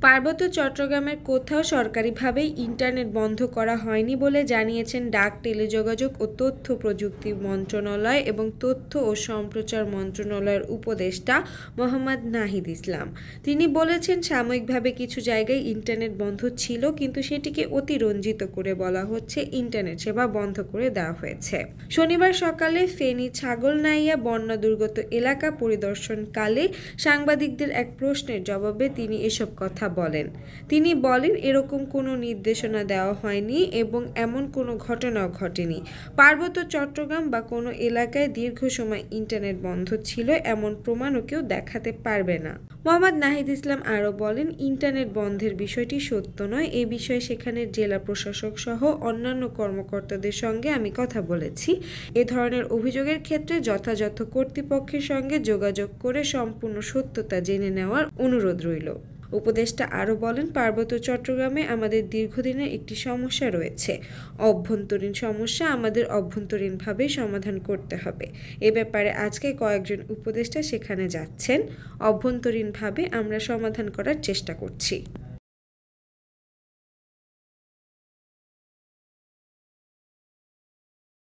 পার্বত্য চট্টগ্রামের কোথাও সরকারিভাবে ইন্টারনেট বন্ধ করা হয়নি বলে জানিয়েছেন ডাক, টেলিযোগাযোগ ও তথ্য প্রযুক্তি মন্ত্রণালয় এবং তথ্য ও সম্প্রচার মন্ত্রণালয়ের উপদেষ্টা মোহাম্মদ নাহিদ ইসলাম। তিনি বলেছেন, সাময়িকভাবে কিছু জায়গায় ইন্টারনেট বন্ধ ছিল, কিন্তু সেটিকে অতিরঞ্জিত করে বলা হচ্ছে ইন্টারনেট সেবা বন্ধ করে দেওয়া হয়েছে। শনিবার সকালে ফেনী ছাগলনাইয়া বন্যা দুর্গত এলাকা পরিদর্শনকালে সাংবাদিকদের এক প্রশ্নের জবাবে তিনি এসব কথা বলেন। তিনি বলেন, এরকম কোনো নির্দেশনা দেওয়া হয়নি এবং এমন কোনো ঘটনাও ঘটেনি। পার্বত্য চট্টগ্রাম বা কোনো এলাকায় দীর্ঘ সময় ইন্টারনেট বন্ধ ছিল এমন প্রমাণও কেউ দেখাতে পারবে না। মোহাম্মদ নাহিদ ইসলাম আরও বলেন, ইন্টারনেট বন্ধের বিষয়টি সত্য নয়। এ বিষয়ে সেখানের জেলা প্রশাসক সহ অন্যান্য কর্মকর্তাদের সঙ্গে আমি কথা বলেছি। এ ধরনের অভিযোগের ক্ষেত্রে যথাযথ কর্তৃপক্ষের সঙ্গে যোগাযোগ করে সম্পূর্ণ সত্যতা জেনে নেওয়ার অনুরোধ রইল। উপদেষ্টা আরও বলেন, পার্বত্য চট্টগ্রামে আমাদের দীর্ঘদিনের একটি সমস্যা রয়েছে। অভ্যন্তরীণ সমস্যা আমাদের অভ্যন্তরীণভাবেই সমাধান করতে হবে। এ ব্যাপারে আজকে কয়েকজন উপদেষ্টা সেখানে যাচ্ছেন। অভ্যন্তরীণভাবে আমরা সমাধান করার চেষ্টা করছি।